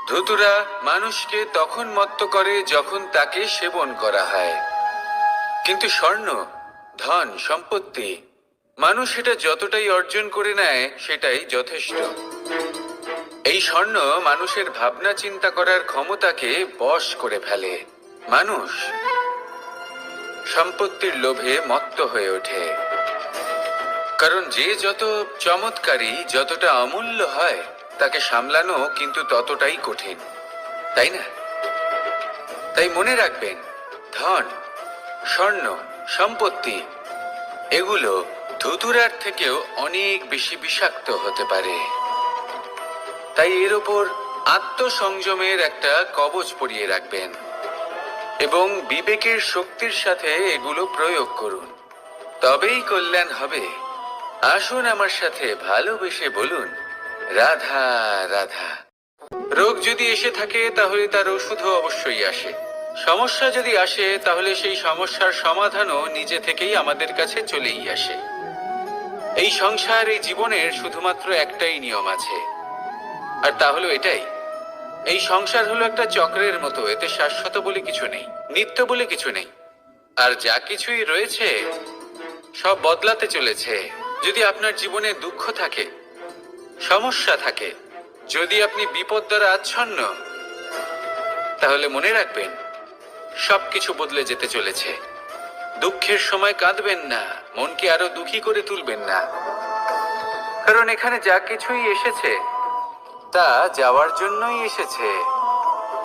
ধুতুরা মানুষকে তখন মত্ত করে যখন তাকে সেবন করা হয়, কিন্তু স্বর্ণ, ধন, সম্পত্তি, মানুষ এটা যতটাই অর্জন করে নেয় সেটাই যথেষ্ট। এই স্বর্ণ মানুষের ভাবনা চিন্তা করার ক্ষমতাকে বশ করে ফেলে। মানুষ সম্পত্তির লোভে মত্ত হয়ে ওঠে, কারণ যে যত চমৎকারী, যতটা অমূল্য হয়, তাকে সামলানো কিন্তু ততটাই কঠিন, তাই না? তাই মনে রাখবেন, ধন, স্বর্ণ, সম্পত্তি এগুলো ধুতুরার থেকেও অনেক বেশি বিষাক্ত হতে পারে। তাই এর ওপর আত্মসংযমের একটা কবচ পরিয়ে রাখবেন এবং বিবেকের শক্তির সাথে এগুলো প্রয়োগ করুন, তবেই কল্যাণ হবে। আসুন আমার সাথে ভালোবেসে বলুন, রাধা রাধা। রোগ যদি এসে থাকে তাহলে তার ওষুধও অবশ্যই আসে। সমস্যা যদি আসে তাহলে সেই সমস্যার সমাধানও নিজে থেকেই আমাদের কাছে চলেই আসে। এই সংসার, এই জীবনের শুধুমাত্র একটাই নিয়ম আছে, আর তা হলো এটাই, এই সংসার হলো একটা চক্রের মতো। এতে শাশ্বত বলে কিছু নেই, নিত্য বলে কিছু নেই, আর যা কিছুই রয়েছে সব বদলাতে চলেছে। যদি আপনার জীবনে দুঃখ থাকে, সমস্যা থাকে, যদি আপনি বিপদ দ্বারা আচ্ছন্ন, তাহলে মনে রাখবেন সবকিছু বদলে যেতে চলেছে। দুঃখের সময় কাঁদবেন না, মনকে আরো দুঃখী করে তুলবেন না, কারণ এখানে যা কিছুই এসেছে তা যাওয়ার জন্যই এসেছে।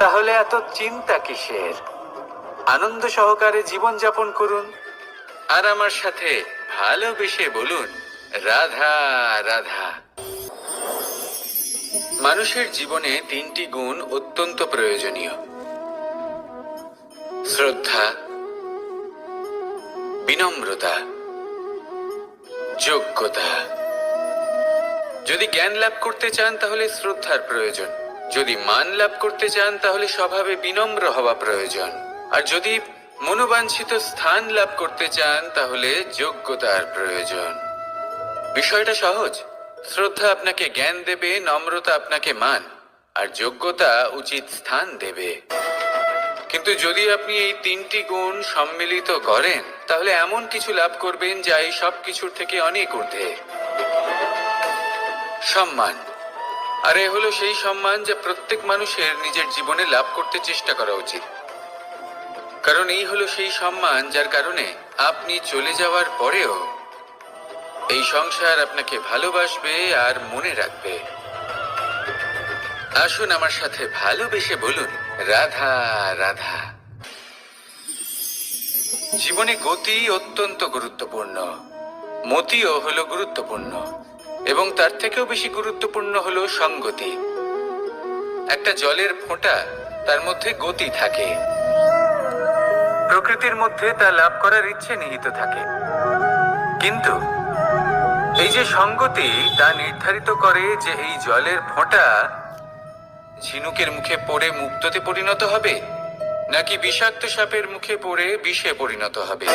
তাহলে এত চিন্তা কিসের? আনন্দ সহকারে জীবন যাপন করুন, আর আমার সাথে ভালোবেসে বলুন, রাধা রাধা। মানুষের জীবনে তিনটি গুণ অত্যন্ত প্রয়োজনীয়: শ্রদ্ধা, বিনম্রতা, যোগ্যতা। যদি জ্ঞান লাভ করতে চান তাহলে শ্রদ্ধার প্রয়োজন, যদি মান লাভ করতে চান তাহলে স্বভাবে বিনম্র হওয়া প্রয়োজন, আর যদি মনোবাঞ্ছিত স্থান লাভ করতে চান তাহলে যোগ্যতার প্রয়োজন। বিষয়টা সহজ। শ্রদ্ধা আপনাকে জ্ঞান দেবে, নম্রতা আপনাকে মান, আর যোগ্যতা উচিত স্থান দেবে। কিন্তু যদি আপনি এই তিনটি গুণ সম্মিলিত করেন তাহলে এমন কিছু লাভ করবেন যা এই সব কিছুর থেকে অনেক ঊর্ধ্বে। সম্মান। আর এ হলো সেই সম্মান যা প্রত্যেক মানুষের নিজের জীবনে লাভ করতে চেষ্টা করা উচিত। কারণ এই হলো সেই সম্মান যার কারণে আপনি চলে যাওয়ার পরেও এই সংসার আপনাকে ভালোবাসবে আর মনে রাখবে। আসুন আমার সাথে ভালোবেসে বলুন, রাধা রাধা। জীবনে গতি অত্যন্ত গুরুত্বপূর্ণ, মতিও হলো গুরুত্বপূর্ণ, এবং তার থেকেও বেশি গুরুত্বপূর্ণ হলো সঙ্গতি। একটা জলের ফোঁটা, তার মধ্যে গতি থাকে, প্রকৃতির মধ্যে তা লাভ করার ইচ্ছে নিহিত থাকে। কিন্তু এই যে সঙ্গতি, তা নির্ধারিত করে যে এই জলের ফোঁটা ঝিনুকের মুখে পড়ে মুক্ততে পরিণত হবে নাকি বিষাক্ত সাপের মুখে পড়ে বিষে পরিণত হবে।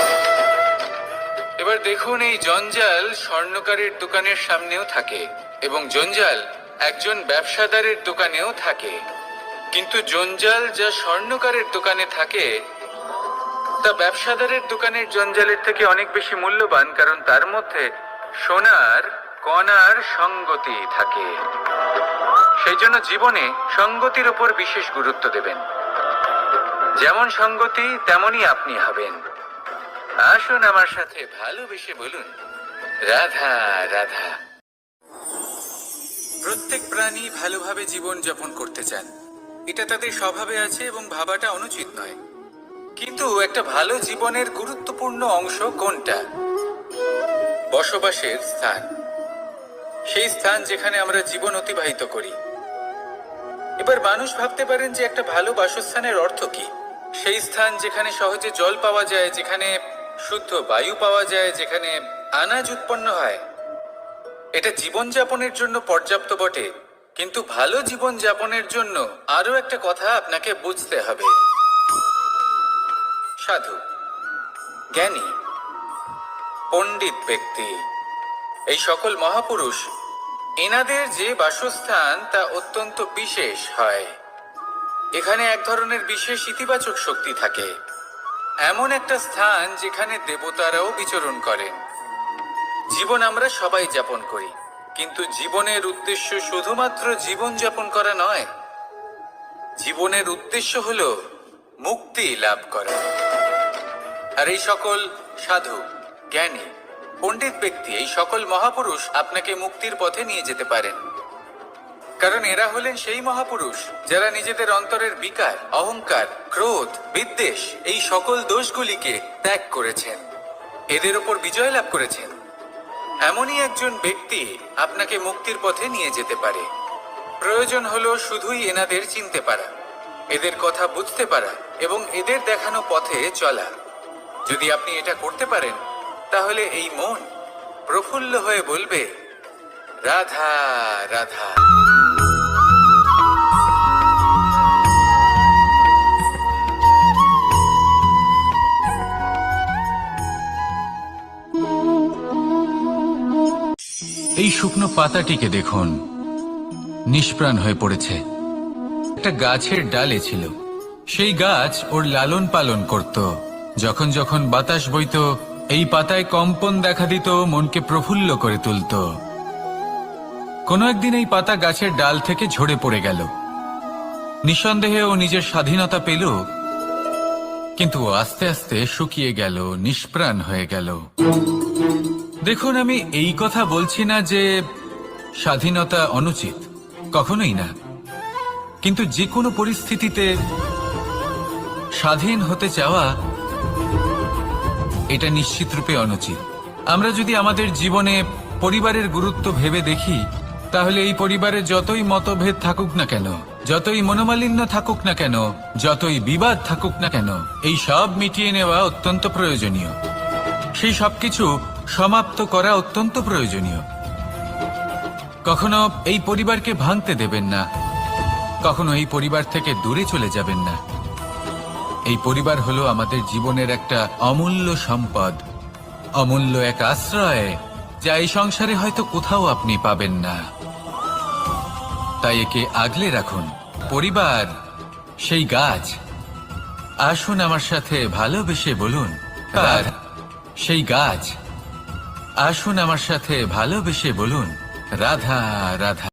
এবার দেখুন, এই জঞ্জাল স্বর্ণকারের দোকানের সামনেও থাকে এবং জঞ্জাল একজন ব্যবসাদারের দোকানেও থাকে। কিন্তু জঞ্জাল যা স্বর্ণকারের দোকানে থাকে তা ব্যবসাদারের দোকানের জঞ্জালের থেকে অনেক বেশি মূল্যবান, কারণ তার মধ্যে সোনার কণার সঙ্গতি থাকে। সেই জন্য জীবনে সঙ্গতির উপর বিশেষ গুরুত্ব দেবেন। যেমন সঙ্গতি তেমনই আপনি হবেন। আসুন আমার সাথে ভালোবেসে বলুন, রাধা রাধা। প্রত্যেক প্রাণী ভালোভাবে জীবন যাপন করতে চান, এটা তাদের স্বভাবে আছে এবং ভাবাটা অনুচিত নয়। কিন্তু একটা ভালো জীবনের গুরুত্বপূর্ণ অংশ কোনটা? বসবাসের স্থান, সেই স্থান যেখানে আমরা জীবন অতিবাহিত করি। এবার মানুষ ভাবতে পারেন যে একটা ভালো বাসস্থানের অর্থ কি? সেই স্থান যেখানে সহজে জল পাওয়া যায়, যেখানে শুদ্ধ বায়ু পাওয়া যায়, যেখানে আনাজ উৎপন্ন হয়। এটা জীবনযাপনের জন্য পর্যাপ্ত বটে, কিন্তু ভালো জীবন যাপনের জন্য আরো একটা কথা আপনাকে বুঝতে হবে। সাধু, জ্ঞানী, পণ্ডিত ব্যক্তি, এই সকল মহাপুরুষ, এনাদের যে বাসস্থান তা অত্যন্ত বিশেষ হয়। এখানে এক ধরনের বিশেষ ইতিবাচক শক্তি থাকে, এমন একটা স্থান যেখানে দেবতারাও বিচরণ করেন। জীবন আমরা সবাই যাপন করি, কিন্তু জীবনের উদ্দেশ্য শুধুমাত্র জীবন যাপন করা নয়। জীবনের উদ্দেশ্য হলো মুক্তি লাভ করা। আর এই সকল সাধু, জ্ঞানী, পণ্ডিত ব্যক্তি, এই সকল মহাপুরুষ আপনাকে মুক্তির পথে নিয়ে যেতে পারেন। কারণ এরা হলেন সেই মহাপুরুষ যারা নিজেদের অন্তরের বিকার, অহংকার, ক্রোধ, বিদ্বেষ, এই সকল দোষগুলিকে ত্যাগ করেছেন, এদের ওপর বিজয় লাভ করেছেন। এমনই একজন ব্যক্তি আপনাকে মুক্তির পথে নিয়ে যেতে পারে। প্রয়োজন হলো শুধুই এনাদের চিনতে পারা, এদের কথা বুঝতে পারা এবং এদের দেখানো পথে চলা। যদি আপনি এটা করতে পারেন তাহলে এই মন প্রফুল্ল হয়ে বলবে, রাধা রাধা। এই শুকনো পাতাটিকে দেখুন, নিষ্প্রাণ হয়ে পড়েছে। একটা গাছের ডালে ছিল, সেই গাছ ওর লালন পালন করত। যখন যখন বাতাস বইত, এই পাতায় কম্পন দেখা দিত, মনকে প্রফুল্ল করে তুলত। কোনো একদিন এই পাতা গাছের ডাল থেকে ঝরে পড়ে গেল। নিঃসন্দেহে ও নিজের স্বাধীনতা পেল, কিন্তু আস্তে আস্তে শুকিয়ে গেল, নিষ্প্রাণ হয়ে গেল। দেখুন, আমি এই কথা বলছি না যে স্বাধীনতা অনুচিত, কখনোই না। কিন্তু যে কোনো পরিস্থিতিতে স্বাধীন হতে চাওয়া এটা নিশ্চিত রূপে অনুচিত। আমরা যদি আমাদের জীবনে পরিবারের গুরুত্ব ভেবে দেখি, তাহলে এই পরিবারে যতই মতভেদ থাকুক না কেন, যতই মনোমালিন্য থাকুক না কেন, যতই বিবাদ থাকুক না কেন, এই সব মিটিয়ে নেওয়া অত্যন্ত প্রয়োজনীয়। সেই সবকিছু সমাপ্ত করা অত্যন্ত প্রয়োজনীয়। কখনো এই পরিবারকে ভাঙতে দেবেন না, কখনো এই পরিবার থেকে দূরে চলে যাবেন না। এই পরিবার হলো আমাদের জীবনের একটা অমূল্য সম্পদ, অমূল্য এক আশ্রয়, যা এই সংসারে হয়তো কোথাও আপনি পাবেন না। তাই একে আগলে রাখুন। পরিবার সেই গাছ, আসুন আমার সাথে ভালোবেসে বলুন রাধা। সেই গাছ, আসুন আমার সাথে ভালোবেসে বলুন রাধা রাধা।